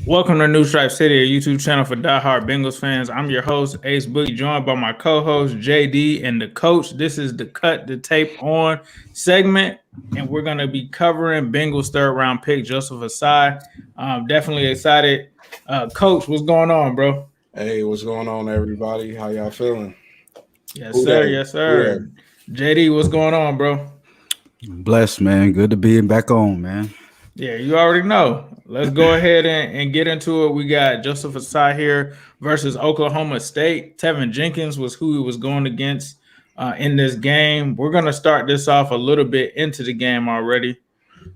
Welcome to New Stripe City, a YouTube channel for diehard Bengals fans. I'm your host, Ace Boogie, joined by my co-host, JD, and the coach. This is the Cut the Tape On segment, and we're going to be covering Bengals third-round pick, Joseph Ossai. Definitely excited. Coach, what's going on, bro? Hey, what's going on, everybody? How y'all feeling? Yes, sir. Yes, sir. JD, what's going on, bro? Blessed, man. Good to be back on, man. Yeah, you already know. Let's go ahead and get into it. We got Joseph Ossai here versus Oklahoma State. Tevin Jenkins was who he was going against in this game. We're going to start this off a little bit into the game already.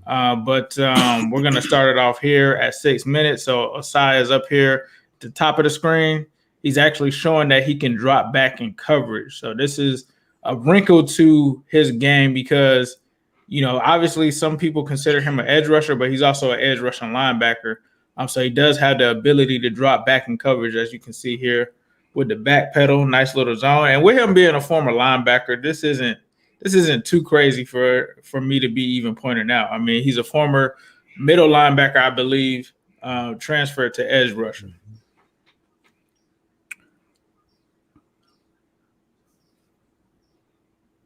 But we're going to start it off here at 6 minutes. So Ossai is up here at the top of the screen. He's actually showing that he can drop back in coverage. So this is a wrinkle to his game because – obviously some people consider him an edge rusher, but he's also an edge rushing linebacker. So he does have the ability to drop back in coverage, as you can see here with the back pedal, nice little zone. And with him being a former linebacker, this isn't too crazy for me to be even pointing out. I mean, he's a former middle linebacker, I believe, transferred to edge rusher.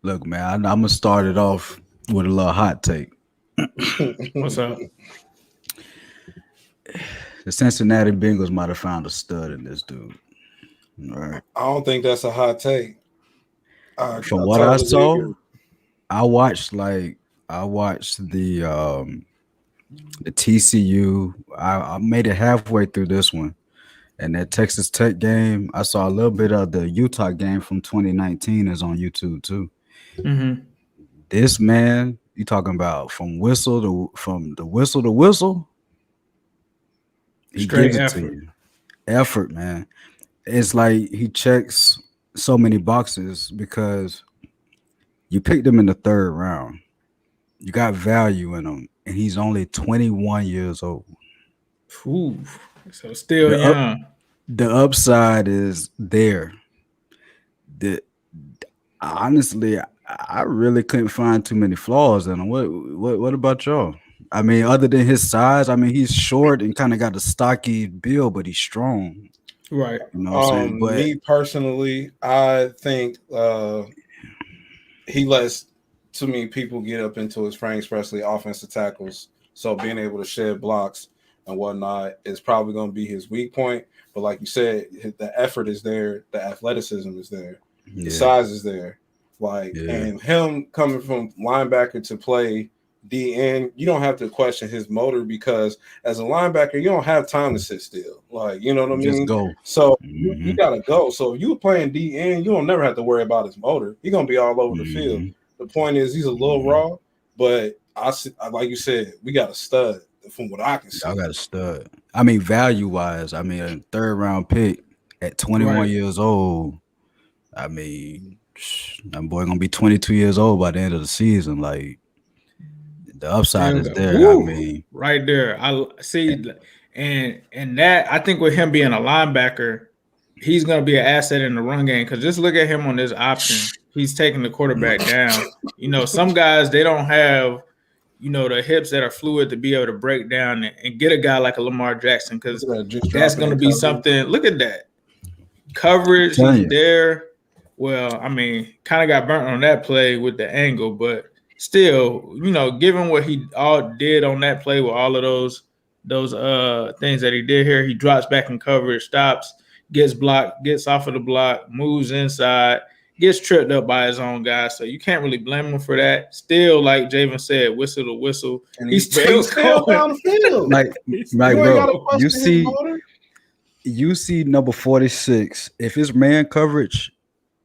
Look, man, I'm gonna start it off with a little hot take. What's up? The Cincinnati Bengals might have found a stud in this dude. All right. I don't think that's a hot take. From what I saw, I watched the TCU. I made it halfway through this one. And that Texas Tech game, I saw a little bit of the Utah game from 2019 is on YouTube too. Mm-hmm. This man, you talking about from the whistle to whistle? He gives it to you. Effort, man. It's like he checks so many boxes because you picked him in the third round. You got value in him, and he's only 21 years old. Ooh, so still young. The upside is there. Honestly, I really couldn't find too many flaws in him. What about y'all? I mean, other than his size, I mean, he's short and kind of got a stocky build, but he's strong. Right. You know what I'm saying? But me personally, I think he lets too many people get up into his frame, especially offensive tackles. So being able to shed blocks and whatnot is probably going to be his weak point. But like you said, the effort is there. The athleticism is there. Yeah. The size is there. And him coming from linebacker to play DN, you don't have to question his motor because as a linebacker, you don't have time to sit still. You know what I mean? Just go. So you got to go. So if you're playing DN, you don't never have to worry about his motor. He's going to be all over the field. The point is he's a little raw, but like you said, we got a stud from what I can see. I got a stud. I mean, value-wise, I mean, a third-round pick at 21 years old, I mean, that boy going to be 22 years old by the end of the season. Like, the upside is there. Woo, I mean, right there. I see, and that I think with him being a linebacker, he's going to be an asset in the run game because just look at him on this option. He's taking the quarterback down. Some guys, they don't have, the hips that are fluid to be able to break down and get a guy like a Lamar Jackson because that's going to be something. Look at that. Coverage, he's there. Well, I mean, kind of got burnt on that play with the angle, but still, given what he all did on that play with all of those things that he did here, he drops back in coverage, stops, gets blocked, gets off of the block, moves inside, gets tripped up by his own guy. So you can't really blame him for that. Still, like Javen said, whistle to whistle. And he's still down the field. Bro, you see number 46. If it's man coverage,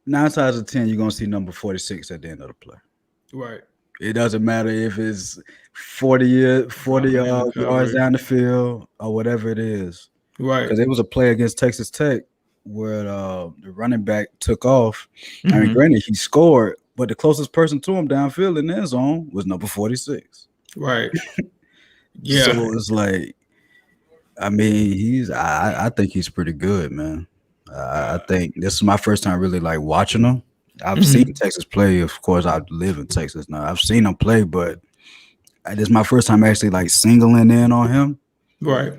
9 times out of 10, you're going to see number 46 at the end of the play. Right. It doesn't matter if it's 40 yards down the field or whatever it is. Right. Because it was a play against Texas Tech where the running back took off. I mean, granted, he scored, but the closest person to him downfield in the end zone was number 46. Right. Yeah. So it's like, I mean, I think he's pretty good, man. I think this is my first time really like watching him. I've seen Texas play. Of course, I live in Texas now. I've seen him play, but this is my first time actually like singling in on him. Right.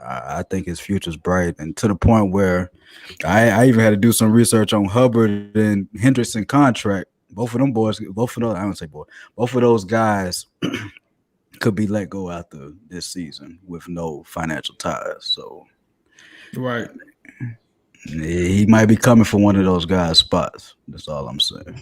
I think his future's bright, and to the point where I even had to do some research on Hubbard and Hendrickson contract. Both of them boys, both of those, I don't say boy, both of those guys could be let go after this season with no financial ties. So Right. he might be coming for one of those guys' spots. That's all I'm saying.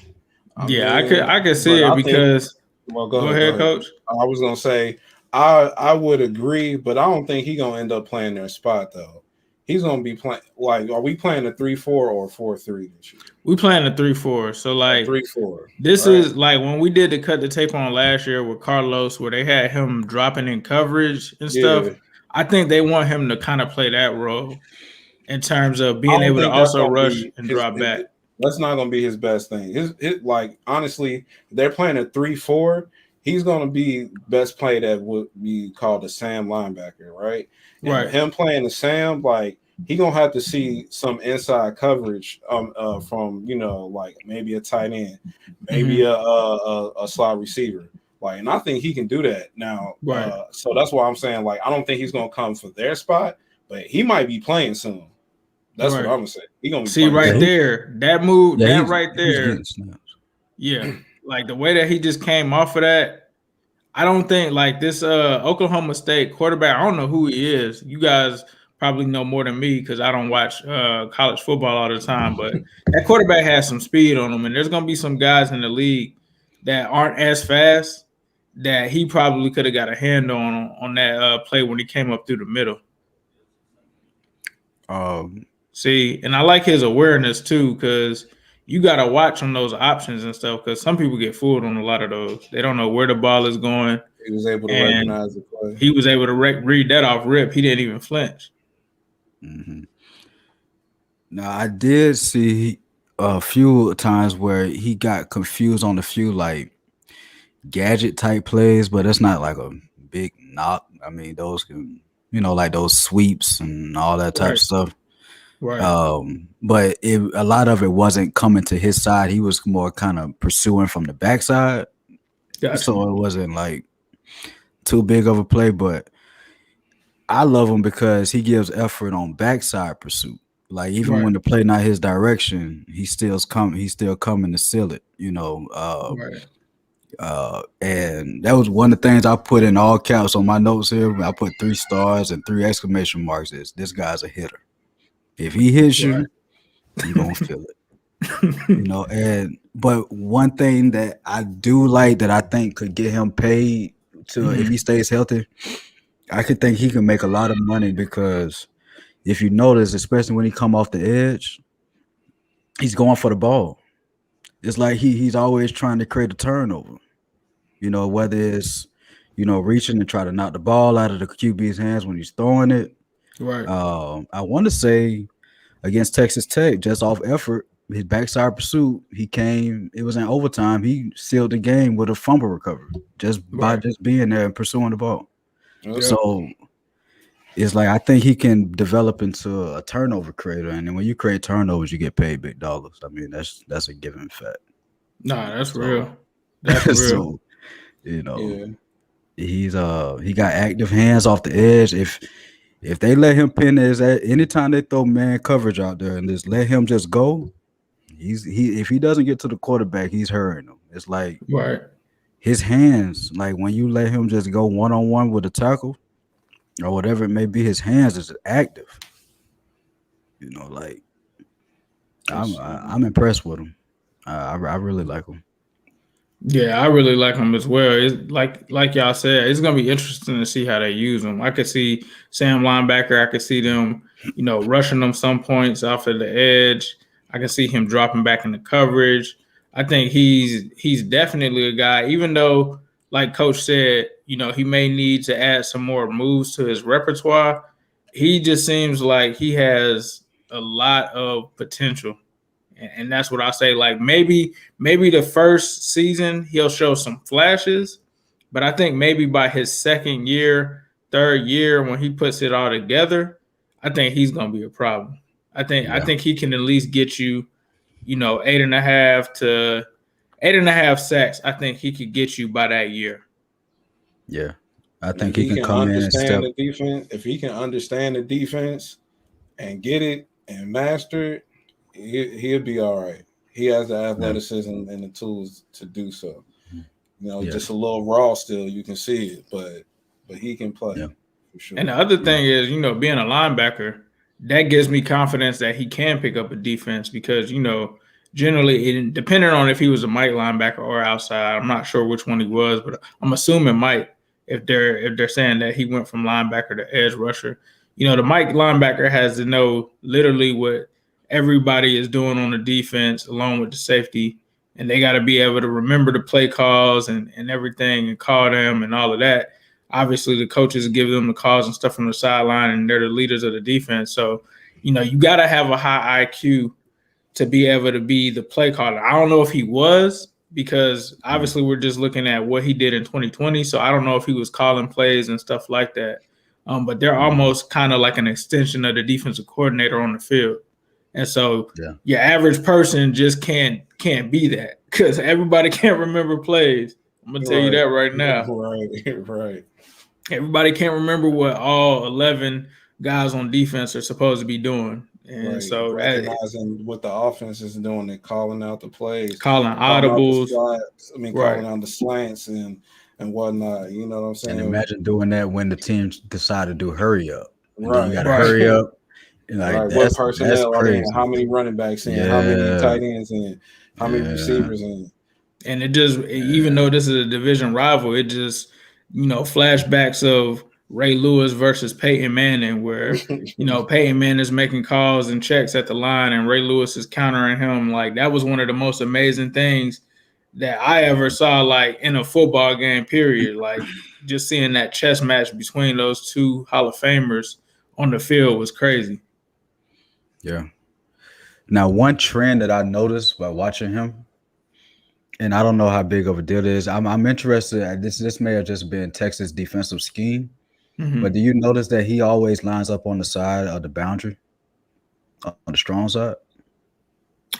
I Yeah, I mean, could see but it I think. because Well, go go ahead, ahead. coach. I was gonna say I would agree, but I don't think he's gonna end up playing their spot though. He's gonna be playing like, are we playing a 3-4 or 4-3 this year? We playing a 3-4. So A like 3-4. this Right. is like when we did the cut the tape on last year with Carlos, where they had him dropping in coverage and stuff. Yeah. I think they want him to kind of play that role in terms of I being don't able to think that's also gonna rush be and drop back. that's not gonna be his best thing. His like honestly, they're playing a 3-4. He's gonna be best played at what we call the Sam linebacker, right? And Right. him playing the Sam, like he gonna have to see some inside coverage from like maybe a tight end, maybe a slot receiver. Like, and I think he can do that now. Right. So that's why I'm saying, like, I don't think he's gonna come for their spot, but he might be playing soon. That's what I'm gonna say. He gonna be See playing right soon. there, that move, that he's, right he's there. getting snaps. Yeah. Like the way that he just came off of that, I don't think like this Oklahoma State quarterback, I don't know who he is. You guys probably know more than me because I don't watch college football all the time, but that quarterback has some speed on him, and there's gonna be some guys in the league that aren't as fast that he probably could have got a hand on that play when he came up through the middle. See, and I like his awareness too, because you got to watch on those options and stuff, because some people get fooled on a lot of those. They don't know where the ball is going, He was able to and recognize the play. he was able to read that off rip. He didn't even flinch. Mm-hmm. Now I did see a few times where he got confused on a few like gadget type plays, but it's not like a big knock. I mean, those can, like those sweeps and all that type of stuff. Right. But a lot of it wasn't coming to his side. He was more kind of pursuing from the backside. Gotcha. So it wasn't like too big of a play, but I love him because he gives effort on backside pursuit. Like even when the play not his direction, he's still coming to seal it, Right. And that was one of the things I put in all caps on my notes here. I put 3 stars and 3 exclamation marks. This guy's a hitter. If he hits you, you're gonna feel it. But one thing that I do like that I think could get him paid to if he stays healthy, I could think he can make a lot of money because if you notice, especially when he come off the edge, he's going for the ball. It's like he's always trying to create a turnover. Whether it's reaching and try to knock the ball out of the QB's hands when he's throwing it. Right. I want to say against Texas Tech, just off effort, his backside pursuit, it was in overtime. He sealed the game with a fumble recovery by just being there and pursuing the ball. Yep. So it's like I think he can develop into a turnover creator, and then when you create turnovers, you get paid big dollars. I mean, that's a given fact. Nah, that's real. That's real. So, he's he got active hands off the edge. If they let him pin his anytime they throw man coverage out there and just let him just go, if he doesn't get to the quarterback, he's hurting him. It's like his hands, like when you let him just go one-on-one with a tackle or whatever it may be, his hands is active. I'm impressed with him. I really like him. Yeah, I really like him as well. It's like y'all said, it's gonna be interesting to see how they use him. I could see Sam linebacker. I could see them, rushing them some points off of the edge. I can see him dropping back into coverage. I think he's definitely a guy. Even though, like Coach said, he may need to add some more moves to his repertoire. He just seems like he has a lot of potential. And that's what I say. Like maybe the first season he'll show some flashes, but I think maybe by his second year, third year, when he puts it all together, I think he's gonna be a problem. I think he can at least get you, 8.5 sacks. I think he could get you by that year. Yeah, I And if think he he can can come in and understand step. the defense, if he can understand the defense and get it and master it, he'll be all right. He has the Yeah, athleticism and the tools to do so. yeah, Just a little raw still. You can see it, but he can play yeah, for sure. And the other yeah. thing is, being a linebacker, that gives me confidence that he can pick up a defense because, generally, depending on if he was a Mike linebacker or outside, I'm not sure which one he was, but I'm assuming Mike. If they're saying that he went from linebacker to edge rusher, the Mike linebacker has to know literally what everybody is doing on the defense, along with the safety, and they got to be able to remember the play calls and everything and call them and all of that. Obviously the coaches give them the calls and stuff from the sideline, and they're the leaders of the defense. So, you got to have a high IQ to be able to be the play caller. I don't know if he was, because obviously we're just looking at what he did in 2020. So I don't know if he was calling plays and stuff like that. But they're almost kind of like an extension of the defensive coordinator on the field. And so Yeah. your average person just can't be that, because everybody can't remember plays. I'm gonna tell you that right now. Right. Everybody can't remember what all 11 guys on defense are supposed to be doing. And Right. so that Recognizing what the offense is doing and calling out the plays, calling calling out the audibles, slants. right? Calling out the slants and whatnot. You know what I'm And saying? imagine doing that when the team decide to do hurry up, and then you got to Right. hurry up. And like Right. What that's personnel are they in? crazy. How many running backs in? How many Yeah, tight ends in? How many yeah, receivers in? And it just, even yeah. though this is a division rival, it just, flashbacks of Ray Lewis versus Peyton Manning, where, Peyton Manning is making calls and checks at the line and Ray Lewis is countering him. Like, that was one of the most amazing things that I ever saw, like, in a football game, period. Like, just seeing that chess match between those two Hall of Famers on the field was crazy. Yeah. Now, one trend that I noticed by watching him, and I don't know how big of a deal it is. I'm interested. This may have just been Texas defensive scheme, but do Mm-hmm. you notice that he always lines up on the side of the boundary, on the strong side?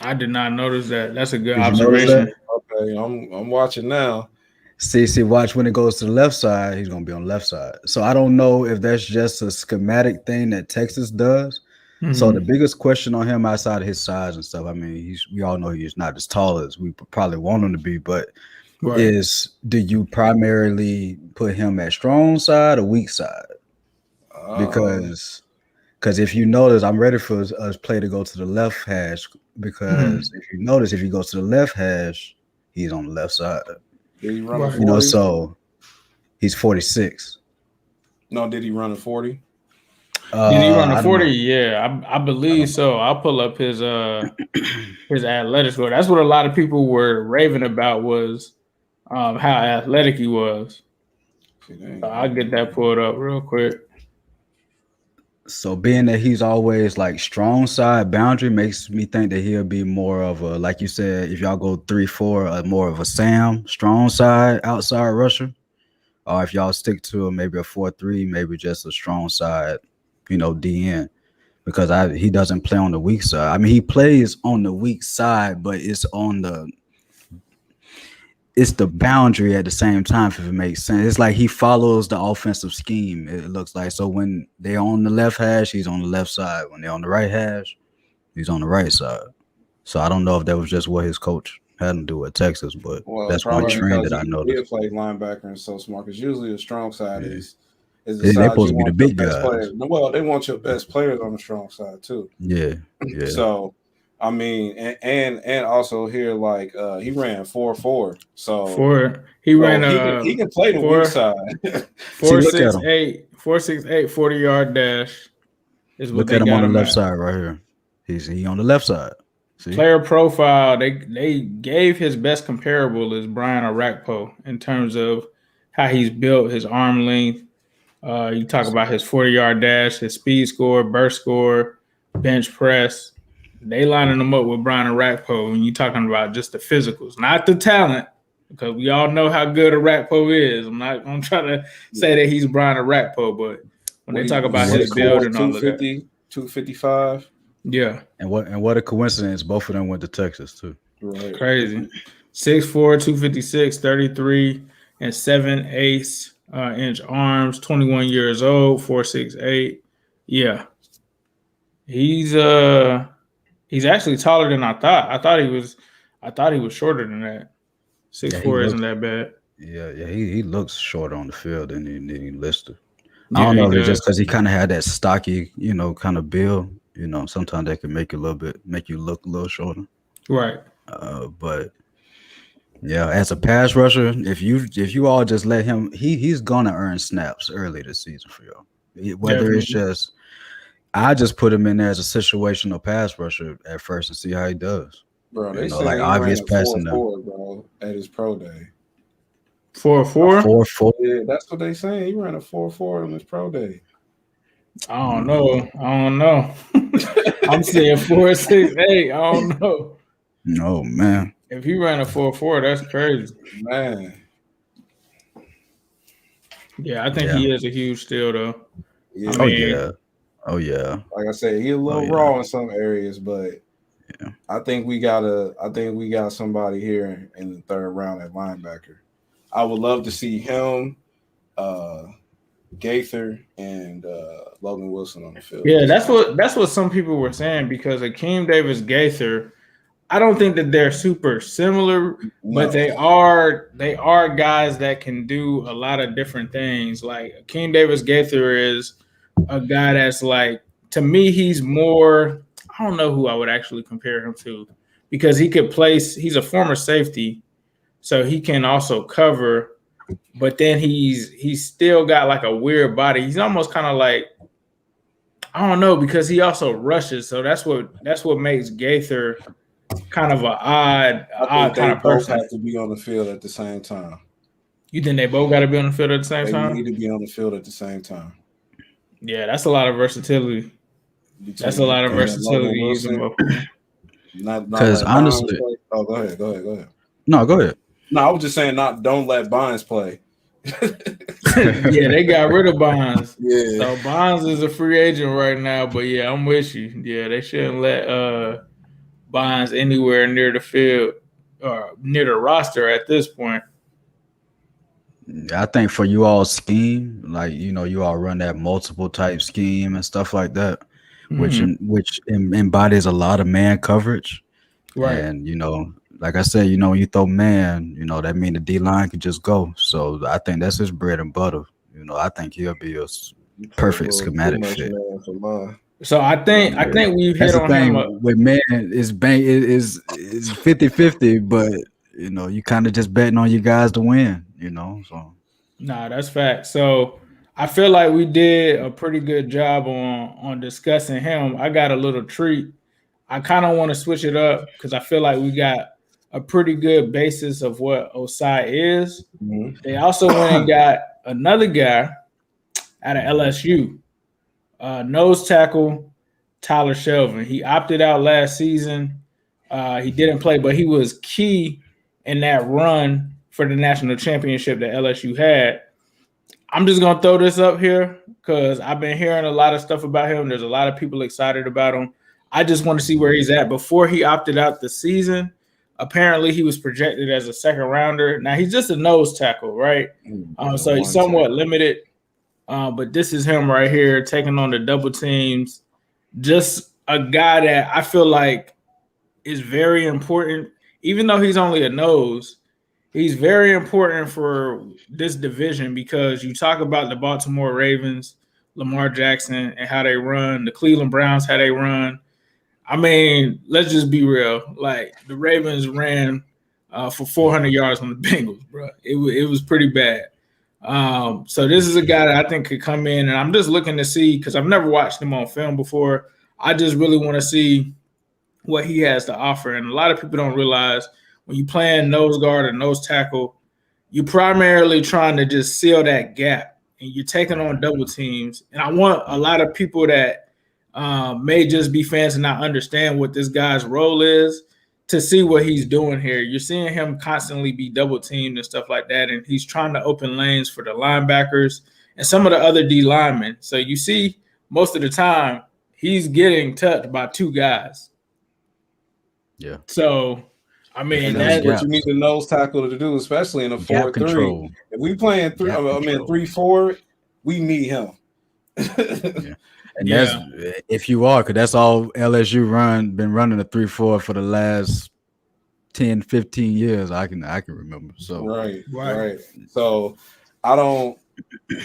I did not notice that. That's a good Did you notice that? observation. Okay, I'm watching now. See, watch when it goes to the left side, he's gonna be on the left side. So I don't know if that's just a schematic thing that Texas does. So the Mm-hmm. biggest question on him outside of his size and stuff, I mean, we all know he's not as tall as we probably want him to be, but Right. is do you primarily put him at strong side or weak side? Um, Because if you notice, I'm ready for us play to go to the left hash, Mm-hmm. because if you notice, if he goes to the left hash, he's on the left side. did he run a Right. 40? So he's 46. No, did he run a 40? Did he run a I don't 40? know. Yeah, I I believe don't know. so. I'll pull up his athletic score. That's what a lot of people were raving about, was how athletic he was. See, they ain't So got I'll get him. that pulled up real quick. So being that he's always like strong side boundary makes me think that he'll be more of a, like you said, if y'all go 3-4, more of a Sam strong side outside rusher, or if y'all stick to maybe a 4-3, maybe just a strong side, DN. Because he doesn't play on the weak side. I mean, he plays on the weak side, but it's the boundary at the same time, if it makes sense. It's like he follows the offensive scheme, it looks like. So when they're on the left hash, he's on the left side. When they're on the right hash, he's on the right side. So I don't know if that was just what his coach had to do at Texas, but Well, that's one probably Right. trend because that I he did noticed. play linebacker and so smart. Because usually the strong side Yeah. is the They side supposed you to be the want your big best guys. players. Well, they want your best players on the strong side too. Yeah, yeah. So, I mean, and also here, like he ran 4.4, He ran he can play the weak four side. See, four look at six him. eight 4.68 40-yard dash is what Look they at him on got the him left at. side right here. He on the left side. See? Player profile, they gave his best comparable is Brian Arakpo in terms of how he's built, his arm length. You talk about his 40-yard dash, his speed score, burst score, bench press. They lining him up with Brian Arakpo when you're talking about just the physicals, not the talent, because we all know how good Arakpo is. I'm not going to try to say that he's Brian Arakpo, but when What they he talk And about what his a 6'4", build and all of that, 255. yeah, what a coincidence. Both of them went to Texas too. Right. crazy. 6'4", 256, 33, and 7 eighths inch arms, 21 years old, 4'6'8". Yeah, he's actually taller than I thought. I thought he was shorter than that. Six Yeah, he four isn't looks. that bad. Yeah, he looks short on the field than he listed. I Yeah, don't he know if it's just does. because he kind of had that stocky, kind of build. Sometimes that can make you look a little shorter. Right. But yeah, as a pass rusher, if you all just let him, he's gonna earn snaps early this season for y'all. Whether it's Definitely. just, I just put him in there as a situational pass rusher at first and see how he does. Bro, they Like saying he ran obvious a four passing down. four, bro, at his pro day. 4'4". 4-4. Yeah, that's what they saying. He ran a 4.4 on his pro day. I don't know. I don't know. I'm saying 4'6'8". I don't know. Oh man. If he ran a 4'4", that's crazy. Man, Yeah, I think Yeah. he is a huge steal though. yeah. I Oh mean, yeah. Oh yeah. Like I said, he a Oh little yeah. raw in some areas, but Yeah. I think we got somebody here in the third round at linebacker. I would love to see him, Gaither, and Logan Wilson on the field. yeah, that's what some people were saying because Akeem Davis Gaither, I don't think that they're super similar, but No, they are guys that can do a lot of different things. Like Akeem Davis Gaither is a guy that's like, to me, he's more. I don't know who I would actually compare him to because he could place. He's a former safety, so he can also cover. But then he's still got like a weird body. He's almost kind of like, I don't know, because he also rushes. So that's what makes Gaither kind of an odd I think kind they of both person. have to be on the field at the same time. You think they both got to be on the field at the same They time? need to be on the field at the same time. Yeah, that's a lot of versatility. That's a Between lot of him and Logan versatility using Wilson, both of them. not Because let Bonds honestly, play. Oh, go ahead. no, go ahead. No, I was just saying, don't let Bonds play. Yeah, they got rid of Bonds. Yeah, So Bonds is a free agent right now. But yeah, I'm with you. Yeah, they shouldn't let Bonds anywhere near the field or near the roster at this point. I think for you all scheme, like you all run that multiple type scheme and stuff like that, which Mhm. embodies a lot of man coverage. Right. And like I said, when you throw man, that mean the D line could just go. So I think that's his bread and butter. I think he'll be a you put a perfect little too schematic much fit. man for mine. So I think we've That's hit the on him. thing with man is 50-50, but you kind of just betting on you guys to win. So Nah, that's fact. So I feel like we did a pretty good job on discussing him. I got a little treat. I kind of want to switch it up because I feel like we got a pretty good basis of what Ossai is. They also went and got another guy out of LSU, nose tackle Tyler Shelvin. He opted out last season. He didn't play, but he was key in that run for the national championship that LSU had. I'm just gonna throw this up here because I've been hearing a lot of stuff about him. There's a lot of people excited about him. I just want to see where he's at. Before he opted out the season, apparently he was projected as a second rounder. Now he's just a nose tackle, right? So he's somewhat limited. But this is him right here taking on the double teams. Just a guy that I feel like is very important, even though he's only a nose. He's very important for this division because you talk about the Baltimore Ravens, Lamar Jackson, and how they run, the Cleveland Browns, how they run. I mean, let's just be real. Like the Ravens ran for 400 yards on the Bengals, bro. It was pretty bad. So this is a guy that I think could come in, and I'm just looking to see because I've never watched him on film before. I just really want to see what he has to offer. And a lot of people don't realize when you playing nose guard or nose tackle, you're primarily trying to just seal that gap and you're taking on double teams. And I want a lot of people that may just be fans and not understand what this guy's role is to see what he's doing here. You're seeing him constantly be double teamed and stuff like that. And he's trying to open lanes for the linebackers and some of the other D linemen. So you see most of the time he's getting touched by two guys. yeah. So I mean, And fill in that's that what you need gaps, a nose tackle to do, especially in a gap 4-3. control, If we playing three, gap I mean control. 3-4, we need him. Yeah, and that's yeah, if you are, because that's all LSU been running a 3-4 for the last 10, 15 years. I can remember. So Right, right. right. So I don't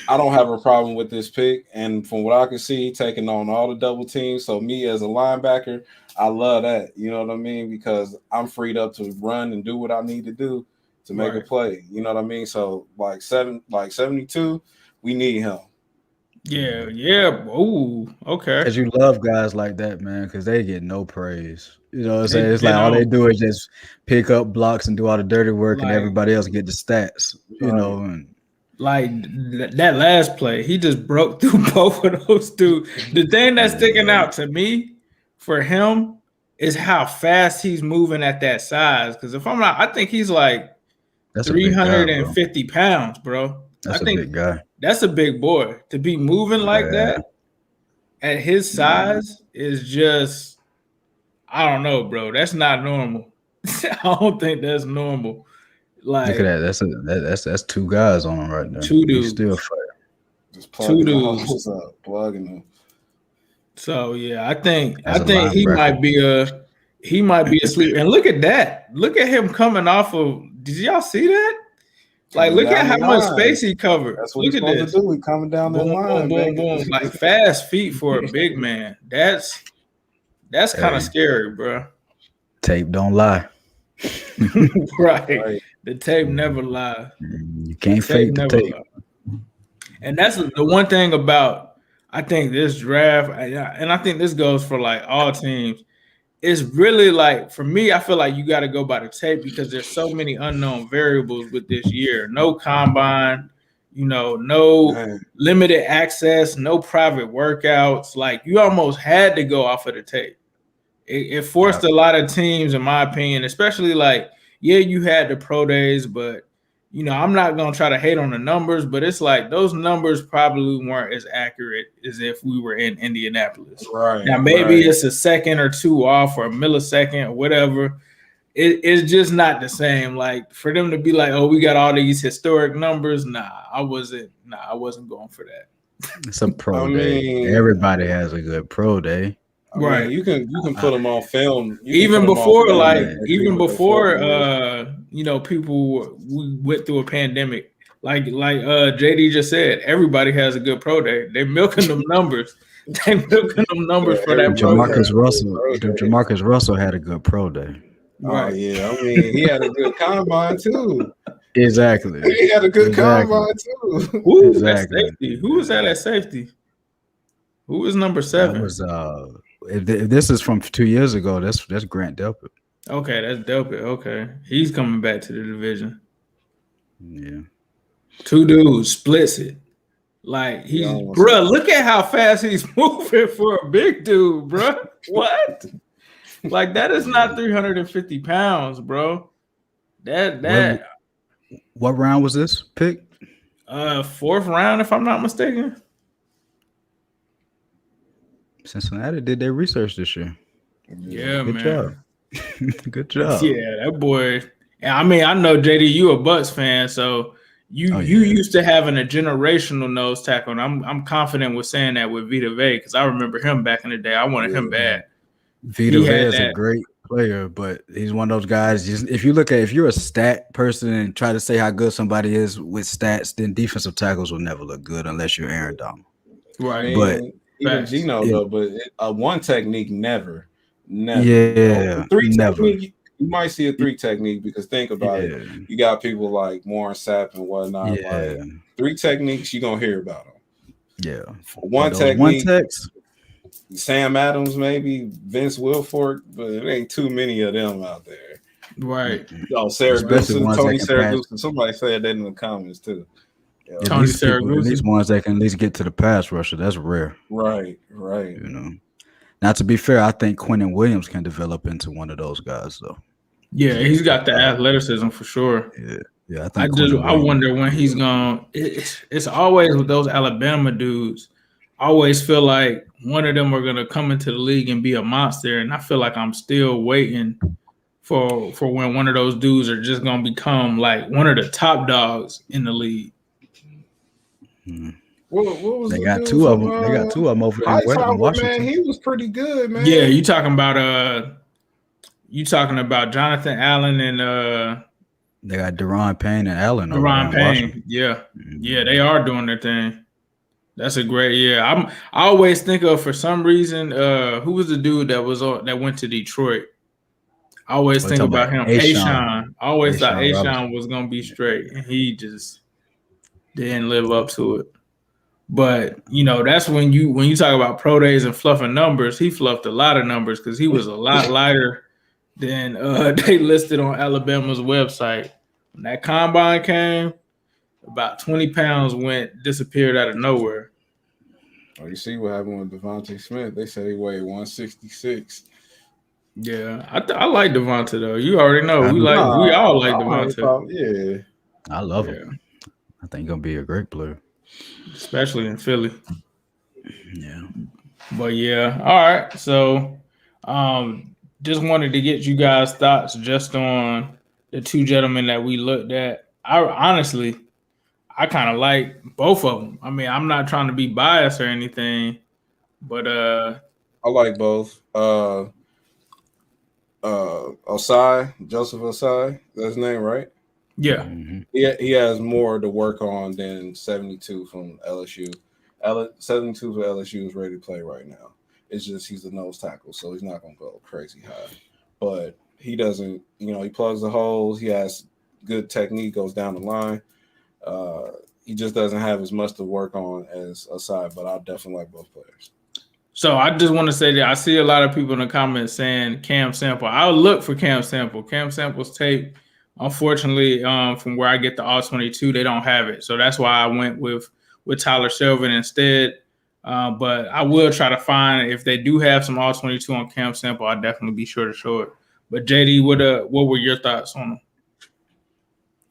I don't have a problem with this pick. And from what I can see, taking on all the double teams. So me as a linebacker, I love that. You know what I mean? Because I'm freed up to run and do what I need to do to make a Right. play. You know what I mean? So like 72, we need him. Yeah, yeah. Ooh, okay. because you love guys like that, man, because they get no praise. You know what I'm They saying? It's they like all they don't do is just pick up blocks and do all the dirty work, and like everybody else get the stats. You Right. know, and that last play. He just broke through both of those two. The thing that's sticking yeah, out to me for him is how fast he's moving at that size. Because if I'm not, I think he's like that's a big guy, bro. 350 pounds, bro. I That's a think big guy. that's a big boy to be moving like Yeah. that at his size is just I don't know, bro. That's not normal. I don't think that's normal. Look at Like that. That's two guys on him right there. two He's still dudes, fire Just two plugging the dudes. holes up, plugging them. So yeah, I as a think linebacker. he might be asleep. And look at that. Look at him coming off of. Did y'all see that? Like, Coming look at down the how much line. space he covered. That's what Look he's at supposed to this. do. He coming down that Boom, boom, line, boom, baby. boom. Like fast feet for a big man. That's kind of Hey, scary, bro. tape don't lie. Right. Right. The tape never lies. You The can't tape fake the never tape. lies. And that's the one thing about I think this draft, and I think this goes for like all teams. It's really like for me, I feel like you got to go by the tape because there's so many unknown variables with this year. No combine, no Man. limited access, no private workouts. Like you almost had to go off of the tape. It forced Yep. a lot of teams, in my opinion, especially like, yeah, you had the pro days, but I'm not gonna try to hate on the numbers, but it's like those numbers probably weren't as accurate as if we were in Indianapolis. Now Right, maybe right. it's a second or two off or a millisecond or whatever. It's just not the same. Like for them to be like, oh, we got all these historic numbers. I wasn't going for that. It's a pro I day. mean, Everybody has a good pro day. Right. you can put them on film. You can put even them on before film like and see even what their forty before is. people we went through a pandemic like JD just said everybody has a good pro day. They're milking them numbers. They milking them numbers Yeah, for that pro everybody day. has Jamarcus a good Russell, pro day. Jamarcus Russell had a good pro day. Oh Right. yeah, I mean he had a good combine too. Exactly. He had a good Exactly. combine too. Ooh, that's Exactly. safety. Who was that at safety? Who was number That 7? was if this is from 2 years ago, that's Grant Delpit. Okay, that's Delpit. Okay, he's coming back to the division. Yeah. Two dudes splits it. Like Yeah, he's bruh, look at how fast he's moving for a big dude, bruh. What? Like that is not 350 pounds, bro. What round was this pick? 4th round, if I'm not mistaken. Cincinnati did their research this year. Yeah, Good man. job. Good job. Yeah, that boy. I mean, I know JD, you a Bucks fan, so you used to having a generational nose tackle, and I'm confident with saying that with Vita Vea because I remember him back in the day. I wanted him bad. Vita Vea is a great player, but he's one of those guys. If you're a stat person and try to say how good somebody is with stats, then defensive tackles will never look good unless you're Aaron Donald. Right. But even Gino though, but one technique never. Yeah, three never. technique. You might see a 3 technique because think about it. You got people like Warren Sapp and whatnot. Yeah. Like 3 techniques, you're gonna hear about them. Yeah. One technique. Sam Adams, maybe Vince Wilfork, but it ain't too many of them out there. Right. Saragusa, Tony Saragusa. Somebody said that in the comments too. Tony Saragusa. These ones that can at least get to the pass rusher. That's rare. Right. Now, to be fair, I think Quentin Williams can develop into one of those guys, though. Yeah, he's got the athleticism for sure. Yeah. I wonder when he's gonna. It's always with those Alabama dudes. I always feel like one of them are gonna come into the league and be a monster, and I feel like I'm still waiting for when one of those dudes are just gonna become like one of the top dogs in the league. What was They the got dude two of from them. They got two of them over in Hightower, man? Washington. He was pretty good, man. Yeah, you talking about Jonathan Allen and They got Deron Payne and Allen over there Deron in Washington. Payne. Yeah. Yeah, they are doing their thing. That's a great I always think of, for some reason, who was the dude that went to Detroit? I always We're think talking about about him. Ashawn. Ashawn. I always thought Ashawn Ashawn Robinson. was gonna be straight, and he just didn't live up to it. But that's when you talk about pro days and fluffing numbers. He fluffed a lot of numbers because he was a lot lighter than they listed on Alabama's website. When that combine came, about 20 pounds disappeared out of nowhere. Oh, you see what happened with Devontae Smith? They said he weighed 166. Yeah, I like Devonta though. You already know I do. we all like I don't have any Devonta. problem. Yeah. I love him. I think he's gonna be a great player, especially in Philly. Yeah. But yeah, all right. So, just wanted to get you guys' thoughts just on the two gentlemen that we looked at. I kind of like both of them. I mean, I'm not trying to be biased or anything, but I like both. Ossai, Joseph Ossai, that's his name, right? Yeah. Mm-hmm. He has more to work on than 72 from LSU. 72 for LSU is ready to play right now. It's just he's a nose tackle, so he's not going to go crazy high. But he doesn't, he plugs the holes. He has good technique, goes down the line. He just doesn't have as much to work on as Ossai, but I definitely like both players. So I just want to say that I see a lot of people in the comments saying Cam Sample. I'll look for Cam Sample. Cam Sample's tape, unfortunately, from where I get the All-22, they don't have it. So that's why I went with Tyler Shelvin instead. But I will try to find, if they do have some All-22 on Cam Sample, I'll definitely be sure to show it. But JD, what were your thoughts on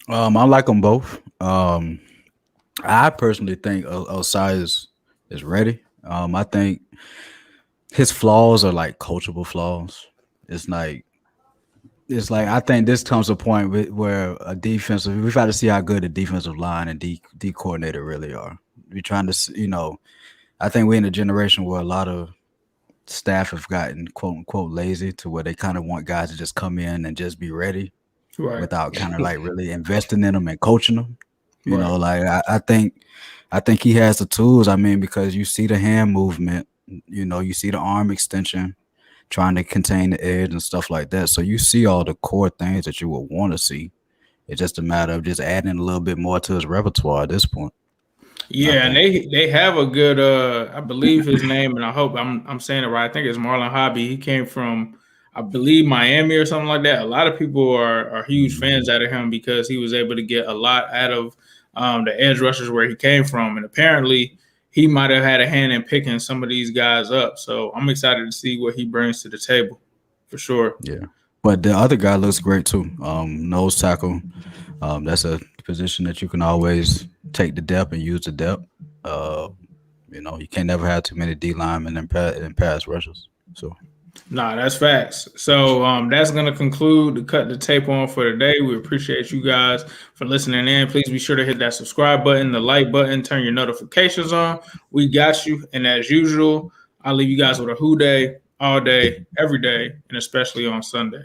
them? I like them both. I personally think Ossai is ready. I think his flaws are like coachable flaws. It's like I think this comes a point where we've got to see how good the defensive line and D coordinator really are. We're trying to, I think we're in a generation where a lot of staff have gotten quote unquote lazy to where they kind of want guys to just come in and just be ready, right, without kind of like really investing in them and coaching them. You know, like I think he has the tools. I mean, because you see the hand movement, you see the arm extension, trying to contain the edge and stuff like that. So you see all the core things that you would want to see. It's just a matter of just adding a little bit more to his repertoire at this point. Yeah, and they have a good I believe his name, and I hope I'm saying it right. I think it's Marlon Hobby. He came from, I believe, Miami or something like that. A lot of people are huge fans out of him because he was able to get a lot out of the edge rushers where he came from, and apparently he might have had a hand in picking some of these guys up. So I'm excited to see what he brings to the table, for sure. Yeah, but the other guy looks great too. Nose tackle. That's a position that you can always take the depth and use the depth. You can't never have too many D linemen and pass rushers. So. Nah, that's facts. So that's going to conclude the Cut the Tape on for today. We appreciate you guys for listening in. Please be sure to hit that subscribe button, the like button, turn your notifications on. We got you. And as usual, I'll leave you guys with a who day, all day, every day, and especially on Sunday.